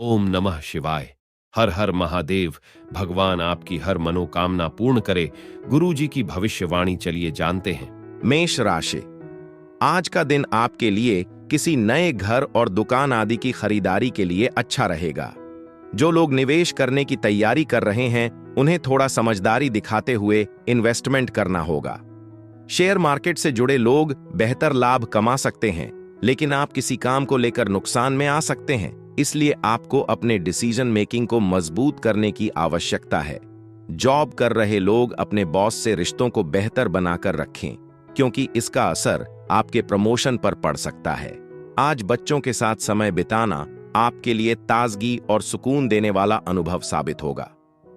ओम नमः शिवाय। हर हर महादेव। भगवान आपकी हर मनोकामना पूर्ण करे। गुरु जी की भविष्यवाणी चलिए जानते हैं। मेष राशि। आज का दिन आपके लिए किसी नए घर और दुकान आदि की खरीदारी के लिए अच्छा रहेगा। जो लोग निवेश करने की तैयारी कर रहे हैं उन्हें थोड़ा समझदारी दिखाते हुए इन्वेस्टमेंट करना होगा। शेयर मार्केट से जुड़े लोग बेहतर लाभ कमा सकते हैं, लेकिन आप किसी काम को लेकर नुकसान में आ सकते हैं, इसलिए आपको अपने डिसीजन मेकिंग को मजबूत करने की आवश्यकता है। जॉब कर रहे लोग अपने बॉस से रिश्तों को बेहतर बनाकर रखें, क्योंकि इसका असर आपके प्रमोशन पर पड़ सकता है। आज बच्चों के साथ समय बिताना आपके लिए ताजगी और सुकून देने वाला अनुभव साबित होगा।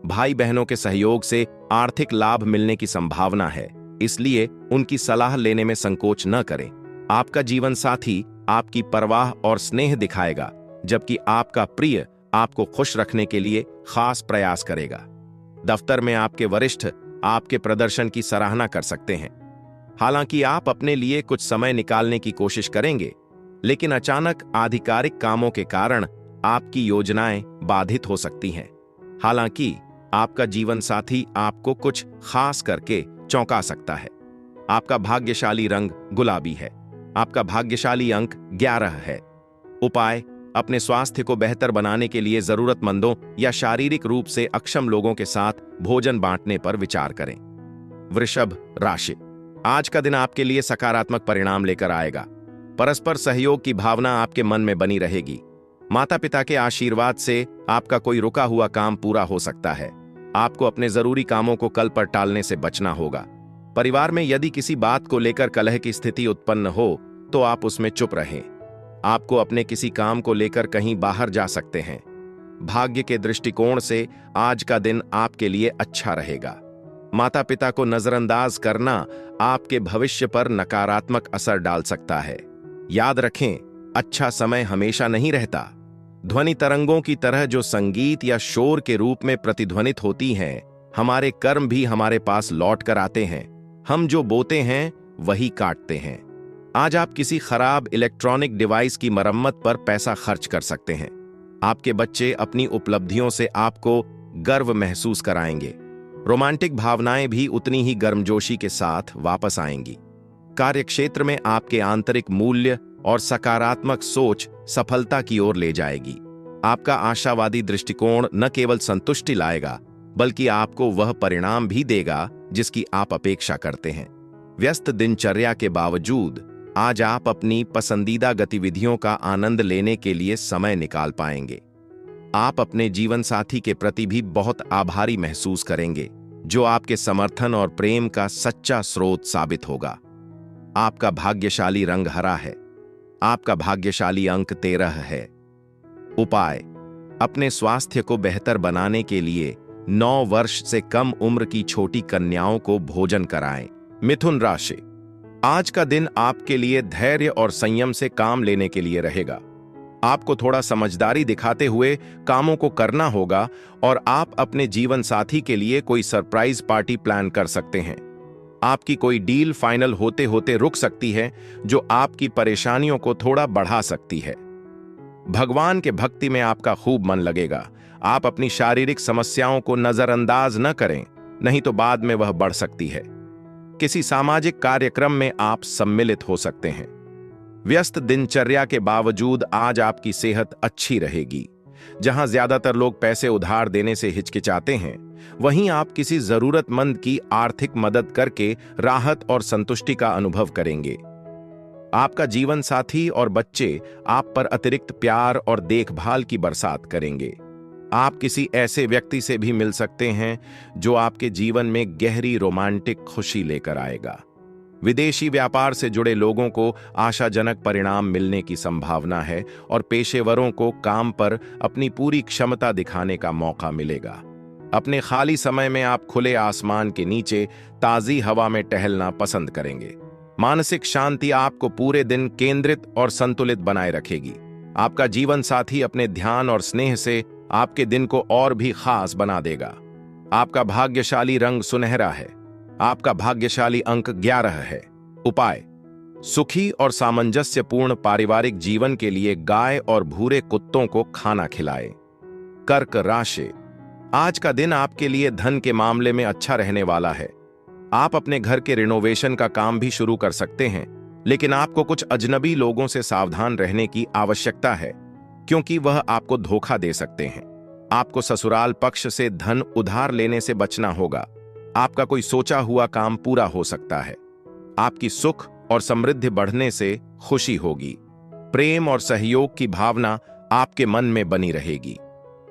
भाई बहनों के सहयोग से आर्थिक लाभ मिलने की संभावना है, इसलिए उनकी सलाह लेने में संकोच न करें। आपका जीवन साथी आपकी परवाह और स्नेह दिखाएगा, जबकि आपका प्रिय आपको खुश रखने के लिए खास प्रयास करेगा। दफ्तर में आपके वरिष्ठ आपके प्रदर्शन की सराहना कर सकते हैं। हालांकि आप अपने लिए कुछ समय निकालने की कोशिश करेंगे, लेकिन अचानक आधिकारिक कामों के कारण आपकी योजनाएं बाधित हो सकती हैं। हालांकि आपका जीवन साथी आपको कुछ खास करके चौंका सकता है। आपका भाग्यशाली रंग गुलाबी है। आपका भाग्यशाली अंक 11 है। उपाय: अपने स्वास्थ्य को बेहतर बनाने के लिए जरूरतमंदों या शारीरिक रूप से अक्षम लोगों के साथ भोजन बांटने पर विचार करें। वृषभ राशि। आज का दिन आपके लिए सकारात्मक परिणाम लेकर आएगा। परस्पर सहयोग की भावना आपके मन में बनी रहेगी। माता पिता के आशीर्वाद से आपका कोई रुका हुआ काम पूरा हो सकता है। आपको अपने जरूरी कामों को कल पर टालने से बचना होगा। परिवार में यदि किसी बात को लेकर कलह की स्थिति उत्पन्न हो तो आप उसमें चुप रहें। आपको अपने किसी काम को लेकर कहीं बाहर जा सकते हैं। भाग्य के दृष्टिकोण से आज का दिन आपके लिए अच्छा रहेगा। माता पिता को नजरअंदाज करना आपके भविष्य पर नकारात्मक असर डाल सकता है। याद रखें, अच्छा समय हमेशा नहीं रहता। ध्वनि तरंगों की तरह जो संगीत या शोर के रूप में प्रतिध्वनित होती हैं, हमारे कर्म भी हमारे पास लौट कर आते हैं। हम जो बोते हैं वही काटते हैं। आज आप किसी खराब इलेक्ट्रॉनिक डिवाइस की मरम्मत पर पैसा खर्च कर सकते हैं। आपके बच्चे अपनी उपलब्धियों से आपको गर्व महसूस कराएंगे। रोमांटिक भावनाएं भी उतनी ही गर्मजोशी के साथ वापस आएंगी। कार्यक्षेत्र में आपके आंतरिक मूल्य और सकारात्मक सोच सफलता की ओर ले जाएगी। आपका आशावादी दृष्टिकोण न केवल संतुष्टि लाएगा, बल्कि आपको वह परिणाम भी देगा जिसकी आप अपेक्षा करते हैं। व्यस्त दिनचर्या के बावजूद आज आप अपनी पसंदीदा गतिविधियों का आनंद लेने के लिए समय निकाल पाएंगे। आप अपने जीवन साथी के प्रति भी बहुत आभारी महसूस करेंगे, जो आपके समर्थन और प्रेम का सच्चा स्रोत साबित होगा। आपका भाग्यशाली रंग हरा है। आपका भाग्यशाली अंक 13 है। उपाय: अपने स्वास्थ्य को बेहतर बनाने के लिए 9 वर्ष से कम उम्र की छोटी कन्याओं को भोजन कराएं। मिथुन राशि। आज का दिन आपके लिए धैर्य और संयम से काम लेने के लिए रहेगा। आपको थोड़ा समझदारी दिखाते हुए कामों को करना होगा और आप अपने जीवन साथी के लिए कोई सरप्राइज पार्टी प्लान कर सकते हैं। आपकी कोई डील फाइनल होते होते रुक सकती है, जो आपकी परेशानियों को थोड़ा बढ़ा सकती है। भगवान के भक्ति में आपका खूब मन लगेगा। आप अपनी शारीरिक समस्याओं को नजरअंदाज न करें, नहीं तो बाद में वह बढ़ सकती है। किसी सामाजिक कार्यक्रम में आप सम्मिलित हो सकते हैं। व्यस्त दिनचर्या के बावजूद आज आपकी सेहत अच्छी रहेगी। जहां ज्यादातर लोग पैसे उधार देने से हिचकिचाते हैं, वहीं आप किसी जरूरतमंद की आर्थिक मदद करके राहत और संतुष्टि का अनुभव करेंगे। आपका जीवन साथी और बच्चे आप पर अतिरिक्त प्यार और देखभाल की बरसात करेंगे। आप किसी ऐसे व्यक्ति से भी मिल सकते हैं जो आपके जीवन में गहरी रोमांटिक खुशी लेकर आएगा। विदेशी व्यापार से जुड़े लोगों को आशाजनक परिणाम मिलने की संभावना है और पेशेवरों को काम पर अपनी पूरी क्षमता दिखाने का मौका मिलेगा। अपने खाली समय में आप खुले आसमान के नीचे ताजी हवा में टहलना पसंद करेंगे। मानसिक शांति आपको पूरे दिन केंद्रित और संतुलित बनाए रखेगी। आपका जीवन साथी अपने ध्यान और स्नेह से आपके दिन को और भी खास बना देगा। आपका भाग्यशाली रंग सुनहरा है। आपका भाग्यशाली अंक 11 है। उपाय: सुखी और सामंजस्यपूर्ण पारिवारिक जीवन के लिए गाय और भूरे कुत्तों को खाना खिलाएं। कर्क राशि, आज का दिन आपके लिए धन के मामले में अच्छा रहने वाला है। आप अपने घर के रिनोवेशन का काम भी शुरू कर सकते हैं, लेकिन आपको कुछ अजनबी लोगों से सावधान रहने की आवश्यकता है, क्योंकि वह आपको धोखा दे सकते हैं। आपको ससुराल पक्ष से धन उधार लेने से बचना होगा। आपका कोई सोचा हुआ काम पूरा हो सकता है। आपकी सुख और समृद्धि बढ़ने से खुशी होगी। प्रेम और सहयोग की भावना आपके मन में बनी रहेगी।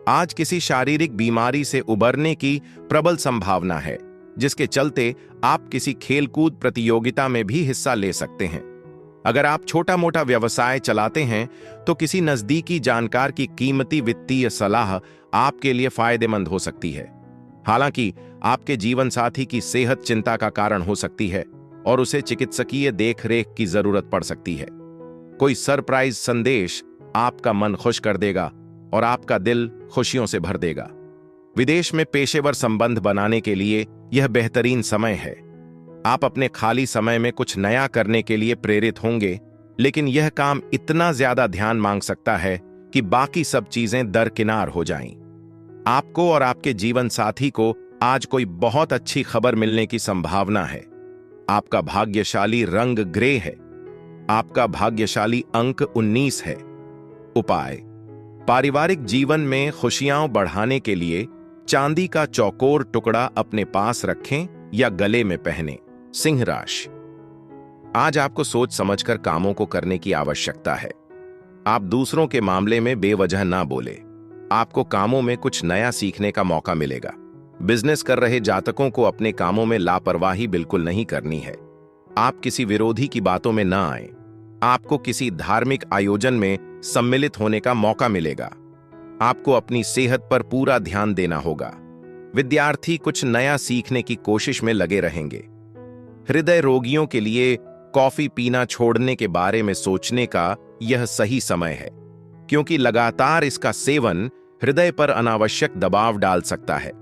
आज किसी शारीरिक बीमारी से उबरने की प्रबल संभावना है, जिसके चलते आप किसी खेलकूद प्रतियोगिता में भी हिस्सा ले सकते हैं। अगर आप छोटा मोटा व्यवसाय चलाते हैं तो किसी नजदीकी जानकार की कीमती वित्तीय सलाह आपके लिए फायदेमंद हो सकती है। हालांकि आपके जीवन साथी की सेहत चिंता का कारण हो सकती है और उसे चिकित्सकीय देखरेख की जरूरत पड़ सकती है। कोई सरप्राइज संदेश आपका मन खुश कर देगा और आपका दिल खुशियों से भर देगा। विदेश में पेशेवर संबंध बनाने के लिए यह बेहतरीन समय है। आप अपने खाली समय में कुछ नया करने के लिए प्रेरित होंगे, लेकिन यह काम इतना ज्यादा ध्यान मांग सकता है कि बाकी सब चीजें दरकिनार हो जाएं। आपको और आपके जीवन साथी को आज कोई बहुत अच्छी खबर मिलने की संभावना है। आपका भाग्यशाली रंग ग्रे है। आपका भाग्यशाली अंक 19 है। उपाय, पारिवारिक जीवन में खुशियां बढ़ाने के लिए चांदी का चौकोर टुकड़ा अपने पास रखें या गले में पहनें। सिंह राशि, आज आपको सोच समझकर कामों को करने की आवश्यकता है। आप दूसरों के मामले में बेवजह ना बोले। आपको कामों में कुछ नया सीखने का मौका मिलेगा। बिजनेस कर रहे जातकों को अपने कामों में लापरवाही बिल्कुल नहीं करनी है। आप किसी विरोधी की बातों में ना आएं। आपको किसी धार्मिक आयोजन में सम्मिलित होने का मौका मिलेगा। आपको अपनी सेहत पर पूरा ध्यान देना होगा। विद्यार्थी कुछ नया सीखने की कोशिश में लगे रहेंगे। हृदय रोगियों के लिए कॉफी पीना छोड़ने के बारे में सोचने का यह सही समय है, क्योंकि लगातार इसका सेवन हृदय पर अनावश्यक दबाव डाल सकता है।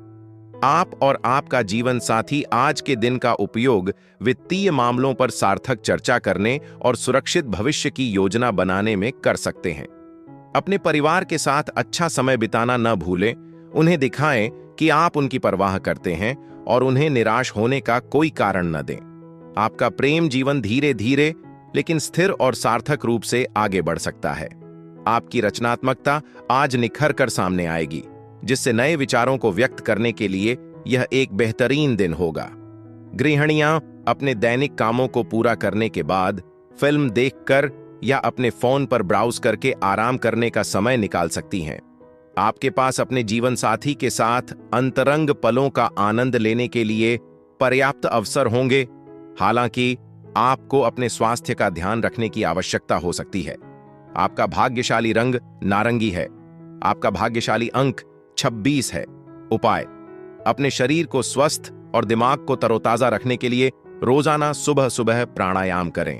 आप और आपका जीवन साथी आज के दिन का उपयोग वित्तीय मामलों पर सार्थक चर्चा करने और सुरक्षित भविष्य की योजना बनाने में कर सकते हैं। अपने परिवार के साथ अच्छा समय बिताना न भूलें। उन्हें दिखाएं कि आप उनकी परवाह करते हैं और उन्हें निराश होने का कोई कारण न दें। आपका प्रेम जीवन धीरे धीरे लेकिन स्थिर और सार्थक रूप से आगे बढ़ सकता है। आपकी रचनात्मकता आज निखर कर सामने आएगी, जिससे नए विचारों को व्यक्त करने के लिए यह एक बेहतरीन दिन होगा। गृहिणियां अपने दैनिक कामों को पूरा करने के बाद फिल्म देखकर या अपने फोन पर ब्राउज करके आराम करने का समय निकाल सकती हैं। आपके पास अपने जीवन साथी के साथ अंतरंग पलों का आनंद लेने के लिए पर्याप्त अवसर होंगे। हालांकि आपको अपने स्वास्थ्य का ध्यान रखने की आवश्यकता हो सकती है। आपका भाग्यशाली रंग नारंगी है। आपका भाग्यशाली अंक 26 है। उपाय, अपने शरीर को स्वस्थ और दिमाग को तरोताजा रखने के लिए रोजाना सुबह सुबह प्राणायाम करें।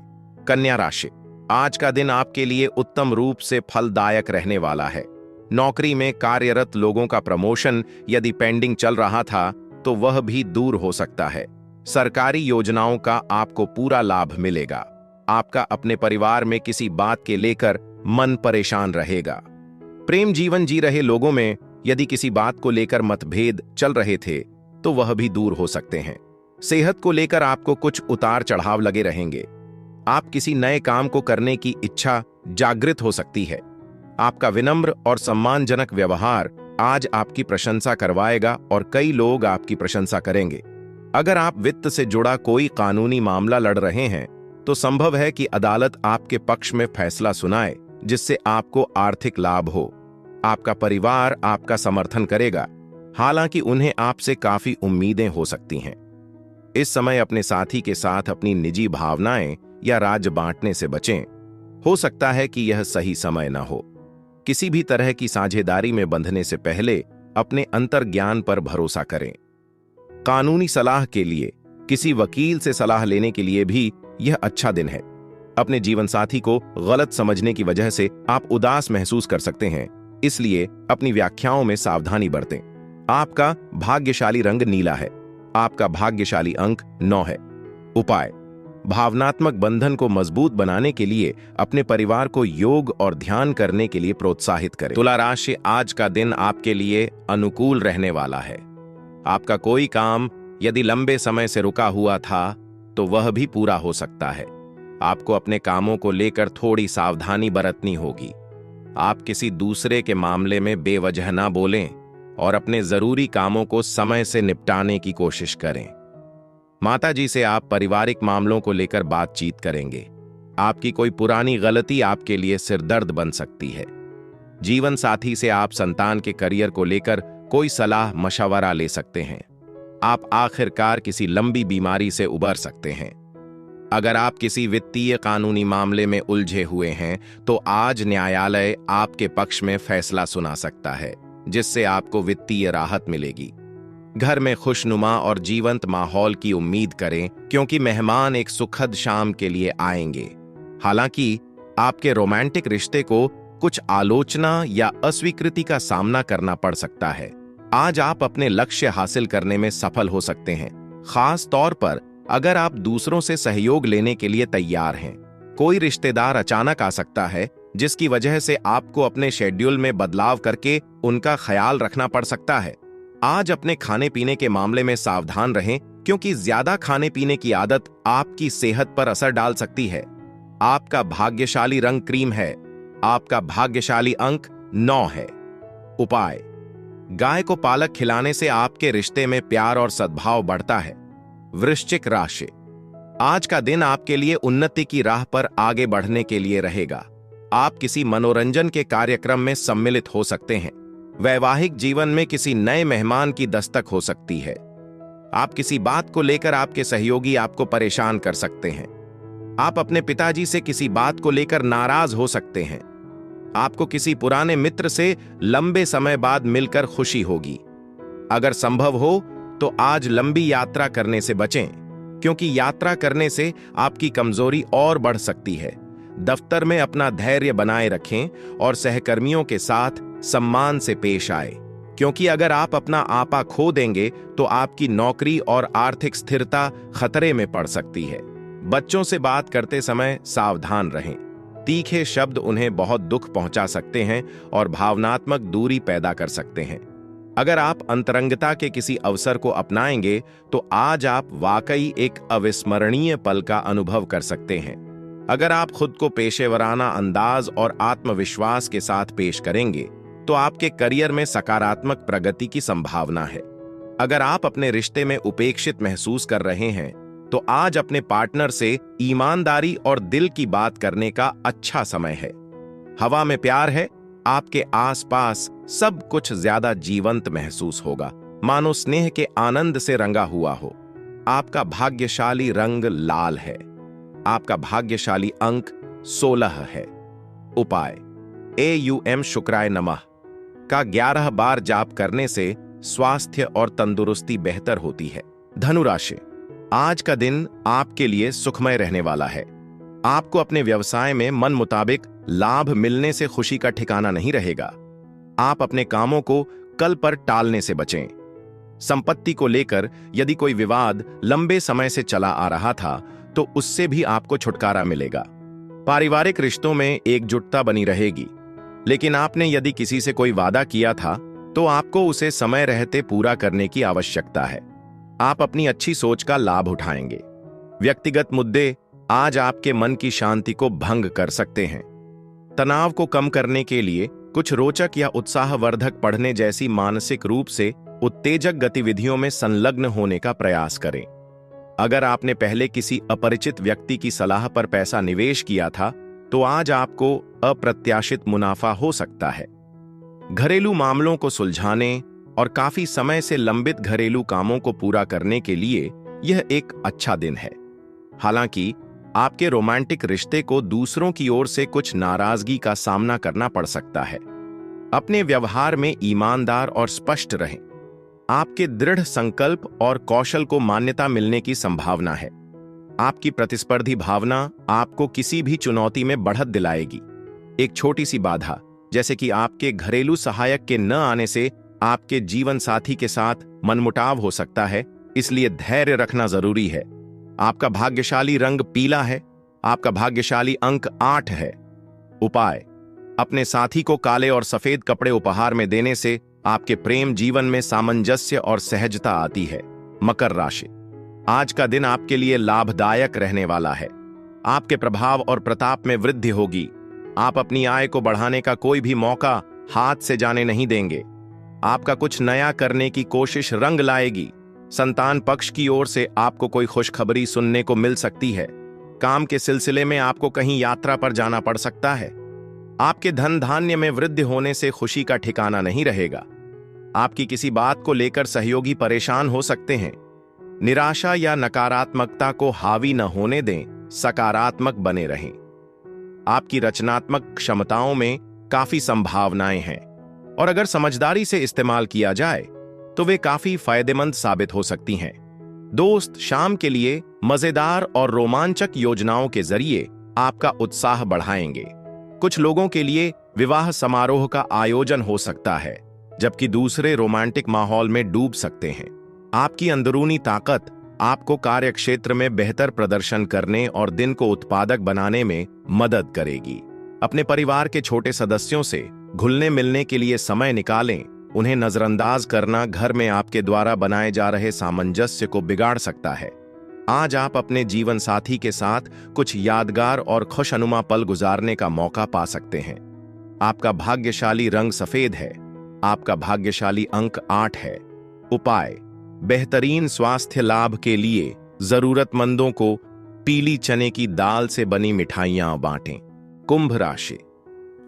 कन्या राशि, आज का दिन आपके लिए उत्तम रूप से फलदायक रहने वाला है। नौकरी में कार्यरत लोगों का प्रमोशन यदि पेंडिंग चल रहा था तो वह भी दूर हो सकता है। सरकारी योजनाओं का आपको पूरा लाभ मिलेगा। आपका अपने परिवार में किसी बात के लेकर मन परेशान रहेगा। प्रेम जीवन जी रहे लोगों में यदि किसी बात को लेकर मतभेद चल रहे थे तो वह भी दूर हो सकते हैं। सेहत को लेकर आपको कुछ उतार चढ़ाव लगे रहेंगे। आप किसी नए काम को करने की इच्छा जागृत हो सकती है। आपका विनम्र और सम्मानजनक व्यवहार आज आपकी प्रशंसा करवाएगा और कई लोग आपकी प्रशंसा करेंगे। अगर आप वित्त से जुड़ा कोई कानूनी मामला लड़ रहे हैं तो संभव है कि अदालत आपके पक्ष में फैसला सुनाए, जिससे आपको आर्थिक लाभ हो। आपका परिवार आपका समर्थन करेगा, हालांकि उन्हें आपसे काफी उम्मीदें हो सकती हैं। इस समय अपने साथी के साथ अपनी निजी भावनाएं या राज बांटने से बचें। हो सकता है कि यह सही समय न हो। किसी भी तरह की साझेदारी में बंधने से पहले अपने अंतर्ज्ञान पर भरोसा करें। कानूनी सलाह के लिए किसी वकील से सलाह लेने के लिए भी यह अच्छा दिन है। अपने जीवन साथी को गलत समझने की वजह से आप उदास महसूस कर सकते हैं, इसलिए अपनी व्याख्याओं में सावधानी बरतें। आपका भाग्यशाली रंग नीला है। आपका भाग्यशाली अंक 9 है। उपाय, भावनात्मक बंधन को मजबूत बनाने के लिए अपने परिवार को योग और ध्यान करने के लिए प्रोत्साहित करें। तुला राशि, आज का दिन आपके लिए अनुकूल रहने वाला है। आपका कोई काम यदि लंबे समय से रुका हुआ था तो वह भी पूरा हो सकता है। आपको अपने कामों को लेकर थोड़ी सावधानी बरतनी होगी। आप किसी दूसरे के मामले में बेवजह ना बोलें और अपने जरूरी कामों को समय से निपटाने की कोशिश करें। माताजी से आप पारिवारिक मामलों को लेकर बातचीत करेंगे। आपकी कोई पुरानी गलती आपके लिए सिरदर्द बन सकती है। जीवन साथी से आप संतान के करियर को लेकर कोई सलाह मशवरा ले सकते हैं। आप आखिरकार किसी लंबी बीमारी से उबर सकते हैं। अगर आप किसी वित्तीय कानूनी मामले में उलझे हुए हैं तो आज न्यायालय आपके पक्ष में फैसला सुना सकता है, जिससे आपको वित्तीय राहत मिलेगी। घर में खुशनुमा और जीवंत माहौल की उम्मीद करें, क्योंकि मेहमान एक सुखद शाम के लिए आएंगे। हालांकि आपके रोमांटिक रिश्ते को कुछ आलोचना या अस्वीकृति का सामना करना पड़ सकता है। आज आप अपने लक्ष्य हासिल करने में सफल हो सकते हैं, खास तौर पर अगर आप दूसरों से सहयोग लेने के लिए तैयार हैं। कोई रिश्तेदार अचानक आ सकता है, जिसकी वजह से आपको अपने शेड्यूल में बदलाव करके उनका ख्याल रखना पड़ सकता है। आज अपने खाने पीने के मामले में सावधान रहें, क्योंकि ज्यादा खाने पीने की आदत आपकी सेहत पर असर डाल सकती है। आपका भाग्यशाली रंग क्रीम है। आपका भाग्यशाली अंक 9 है। उपाय: गाय को पालक खिलाने से आपके रिश्ते में प्यार और सद्भाव बढ़ता है। वृश्चिक राशि, आज का दिन आपके लिए उन्नति की राह पर आगे बढ़ने के लिए रहेगा। आप किसी मनोरंजन के कार्यक्रम में सम्मिलित हो सकते हैं। वैवाहिक जीवन में किसी नए मेहमान की दस्तक हो सकती है। आप किसी बात को लेकर आपके सहयोगी आपको परेशान कर सकते हैं। आप अपने पिताजी से किसी बात को लेकर नाराज हो सकते हैं। आपको किसी पुराने मित्र से लंबे समय बाद मिलकर खुशी होगी। अगर संभव हो तो आज लंबी यात्रा करने से बचें, क्योंकि यात्रा करने से आपकी कमजोरी और बढ़ सकती है। दफ्तर में अपना धैर्य बनाए रखें और सहकर्मियों के साथ सम्मान से पेश आए, क्योंकि अगर आप अपना आपा खो देंगे तो आपकी नौकरी और आर्थिक स्थिरता खतरे में पड़ सकती है। बच्चों से बात करते समय सावधान रहें। तीखे शब्द उन्हें बहुत दुख पहुंचा सकते हैं और भावनात्मक दूरी पैदा कर सकते हैं। अगर आप अंतरंगता के किसी अवसर को अपनाएंगे तो आज आप वाकई एक अविस्मरणीय पल का अनुभव कर सकते हैं। अगर आप खुद को पेशेवराना अंदाज और आत्मविश्वास के साथ पेश करेंगे तो आपके करियर में सकारात्मक प्रगति की संभावना है। अगर आप अपने रिश्ते में उपेक्षित महसूस कर रहे हैं तो आज अपने पार्टनर से ईमानदारी और दिल की बात करने का अच्छा समय है। हवा में प्यार है। आपके आसपास सब कुछ ज्यादा जीवंत महसूस होगा, मानो स्नेह के आनंद से रंगा हुआ हो। आपका भाग्यशाली रंग लाल है। आपका भाग्यशाली अंक 16 है। उपाय: AUM शुक्राय नमः का 11 बार जाप करने से स्वास्थ्य और तंदुरुस्ती बेहतर होती है। धनु राशि, आज का दिन आपके लिए सुखमय रहने वाला है। आपको अपने व्यवसाय में मन मुताबिक लाभ मिलने से खुशी का ठिकाना नहीं रहेगा। आप अपने कामों को कल पर टालने से बचें। संपत्ति को लेकर यदि कोई विवाद लंबे समय से चला आ रहा था तो उससे भी आपको छुटकारा मिलेगा। पारिवारिक रिश्तों में एकजुटता बनी रहेगी, लेकिन आपने यदि किसी से कोई वादा किया था तो आपको उसे समय रहते पूरा करने की आवश्यकता है। आप अपनी अच्छी सोच का लाभ उठाएंगे। व्यक्तिगत मुद्दे आज आपके मन की शांति को भंग कर सकते हैं। तनाव को कम करने के लिए कुछ रोचक या उत्साहवर्धक पढ़ने जैसी मानसिक रूप से उत्तेजक गतिविधियों में संलग्न होने का प्रयास करें। अगर आपने पहले किसी अपरिचित व्यक्ति की सलाह पर पैसा निवेश किया था तो आज आपको अप्रत्याशित मुनाफा हो सकता है। घरेलू मामलों को सुलझाने और काफी समय से लंबित घरेलू कामों को पूरा करने के लिए यह एक अच्छा दिन है। हालांकि आपके रोमांटिक रिश्ते को दूसरों की ओर से कुछ नाराजगी का सामना करना पड़ सकता है। अपने व्यवहार में ईमानदार और स्पष्ट रहें। आपके दृढ़ संकल्प और कौशल को मान्यता मिलने की संभावना है। आपकी प्रतिस्पर्धी भावना आपको किसी भी चुनौती में बढ़त दिलाएगी। एक छोटी सी बाधा, जैसे कि आपके घरेलू सहायक के न आने से आपके जीवन साथी के साथ मनमुटाव हो सकता है, इसलिए धैर्य रखना जरूरी है। आपका भाग्यशाली रंग पीला है। आपका भाग्यशाली अंक 8 है। उपाय: अपने साथी को काले और सफेद कपड़े उपहार में देने से आपके प्रेम जीवन में सामंजस्य और सहजता आती है। मकर राशि: आज का दिन आपके लिए लाभदायक रहने वाला है। आपके प्रभाव और प्रताप में वृद्धि होगी। आप अपनी आय को बढ़ाने का कोई भी मौका हाथ से जाने नहीं देंगे। आपका कुछ नया करने की कोशिश रंग लाएगी। संतान पक्ष की ओर से आपको कोई खुशखबरी सुनने को मिल सकती है। काम के सिलसिले में आपको कहीं यात्रा पर जाना पड़ सकता है। आपके धन धान्य में वृद्धि होने से खुशी का ठिकाना नहीं रहेगा। आपकी किसी बात को लेकर सहयोगी परेशान हो सकते हैं। निराशा या नकारात्मकता को हावी न होने दें, सकारात्मक बने रहें। आपकी रचनात्मक क्षमताओं में काफी संभावनाएं हैं और अगर समझदारी से इस्तेमाल किया जाए तो वे काफी फायदेमंद साबित हो सकती हैं। दोस्त शाम के लिए मजेदार और रोमांचक योजनाओं के जरिए आपका उत्साह बढ़ाएंगे। कुछ लोगों के लिए विवाह समारोह का आयोजन हो सकता है, जबकि दूसरे रोमांटिक माहौल में डूब सकते हैं। आपकी अंदरूनी ताकत आपको कार्यक्षेत्र में बेहतर प्रदर्शन करने और दिन को उत्पादक बनाने में मदद करेगी। अपने परिवार के छोटे सदस्यों से घुलने मिलने के लिए समय निकालें। उन्हें नजरअंदाज करना घर में आपके द्वारा बनाए जा रहे सामंजस्य को बिगाड़ सकता है। आज आप अपने जीवन साथी के साथ कुछ यादगार और खुशनुमा पल गुजारने का मौका पा सकते हैं। आपका भाग्यशाली रंग सफेद है। आपका भाग्यशाली अंक 8 है। उपाय: बेहतरीन स्वास्थ्य लाभ के लिए जरूरतमंदों को पीली चने की दाल से बनी मिठाइयां बांटें। कुंभ राशि: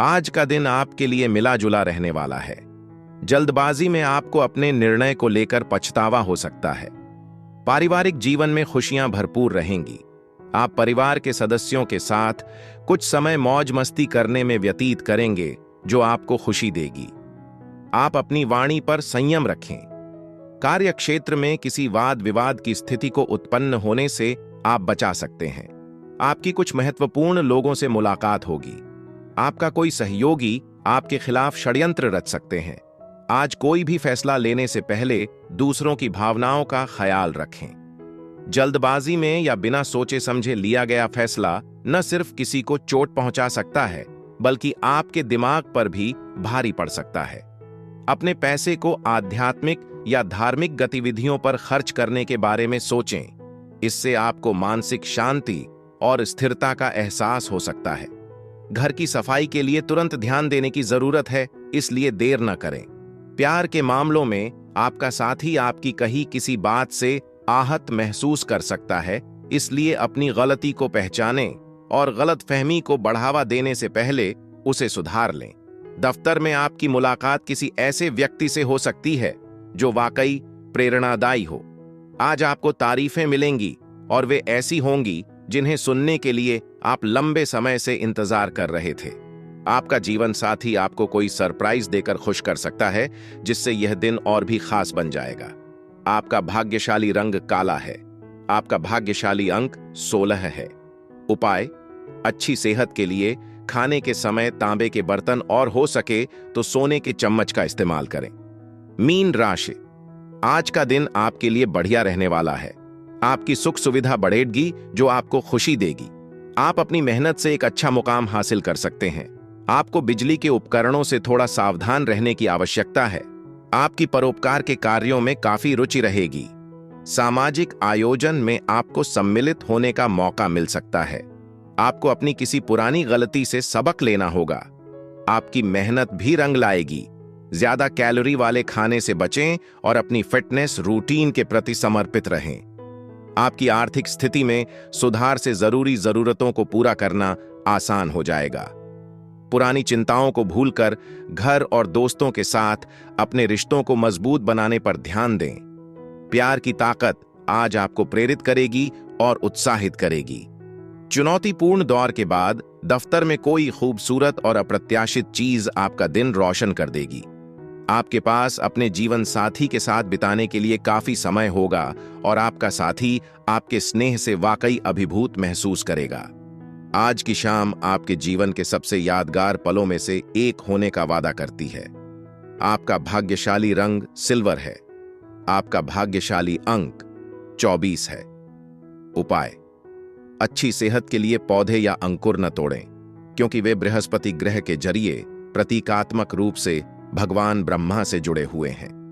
आज का दिन आपके लिए मिला जुला रहने वाला है। जल्दबाजी में आपको अपने निर्णय को लेकर पछतावा हो सकता है। पारिवारिक जीवन में खुशियां भरपूर रहेंगी। आप परिवार के सदस्यों के साथ कुछ समय मौज मस्ती करने में व्यतीत करेंगे, जो आपको खुशी देगी। आप अपनी वाणी पर संयम रखें। कार्यक्षेत्र में किसी वाद विवाद की स्थिति को उत्पन्न होने से आप बचा सकते हैं। आपकी कुछ महत्वपूर्ण लोगों से मुलाकात होगी। आपका कोई सहयोगी आपके खिलाफ षड्यंत्र रच सकते हैं। आज कोई भी फैसला लेने से पहले दूसरों की भावनाओं का ख्याल रखें। जल्दबाजी में या बिना सोचे समझे लिया गया फैसला न सिर्फ किसी को चोट पहुंचा सकता है, बल्कि आपके दिमाग पर भी भारी पड़ सकता है। अपने पैसे को आध्यात्मिक या धार्मिक गतिविधियों पर खर्च करने के बारे में सोचें। इससे आपको मानसिक शांति और स्थिरता का एहसास हो सकता है। घर की सफाई के लिए तुरंत ध्यान देने की जरूरत है, इसलिए देर न करें। प्यार के मामलों में आपका साथी आपकी कही किसी बात से आहत महसूस कर सकता है, इसलिए अपनी गलती को पहचानें और गलतफहमी को बढ़ावा देने से पहले उसे सुधार लें। दफ्तर में आपकी मुलाकात किसी ऐसे व्यक्ति से हो सकती है जो वाकई प्रेरणादायी हो। आज आपको तारीफें मिलेंगी और वे ऐसी होंगी जिन्हें सुनने के लिए आप लंबे समय से इंतजार कर रहे थे। आपका जीवन साथी आपको कोई सरप्राइज देकर खुश कर सकता है, जिससे यह दिन और भी खास बन जाएगा। आपका भाग्यशाली रंग काला है। आपका भाग्यशाली अंक 16 है। उपाय: अच्छी सेहत के लिए खाने के समय तांबे के बर्तन और हो सके तो सोने के चम्मच का इस्तेमाल करें। मीन राशि: आज का दिन आपके लिए बढ़िया रहने वाला है। आपकी सुख सुविधा बढ़ेगी, जो आपको खुशी देगी। आप अपनी मेहनत से एक अच्छा मुकाम हासिल कर सकते हैं। आपको बिजली के उपकरणों से थोड़ा सावधान रहने की आवश्यकता है। आपकी परोपकार के कार्यों में काफी रुचि रहेगी। सामाजिक आयोजन में आपको सम्मिलित होने का मौका मिल सकता है। आपको अपनी किसी पुरानी गलती से सबक लेना होगा। आपकी मेहनत भी रंग लाएगी। ज्यादा कैलोरी वाले खाने से बचें और अपनी फिटनेस रूटीन के प्रति समर्पित रहें। आपकी आर्थिक स्थिति में सुधार से जरूरी जरूरतों को पूरा करना आसान हो जाएगा। पुरानी चिंताओं को भूलकर घर और दोस्तों के साथ अपने रिश्तों को मजबूत बनाने पर ध्यान दें। प्यार की ताकत आज आपको प्रेरित करेगी और उत्साहित करेगी। चुनौतीपूर्ण दौर के बाद दफ्तर में कोई खूबसूरत और अप्रत्याशित चीज आपका दिन रोशन कर देगी। आपके पास अपने जीवन साथी के साथ बिताने के लिए काफी समय होगा और आपका साथी आपके स्नेह से वाकई अभिभूत महसूस करेगा। आज की शाम आपके जीवन के सबसे यादगार पलों में से एक होने का वादा करती है। आपका भाग्यशाली रंग सिल्वर है। आपका भाग्यशाली अंक 24 है। उपाय: अच्छी सेहत के लिए पौधे या अंकुर न तोड़ें, क्योंकि वे बृहस्पति ग्रह के जरिए प्रतीकात्मक रूप से भगवान ब्रह्मा से जुड़े हुए हैं।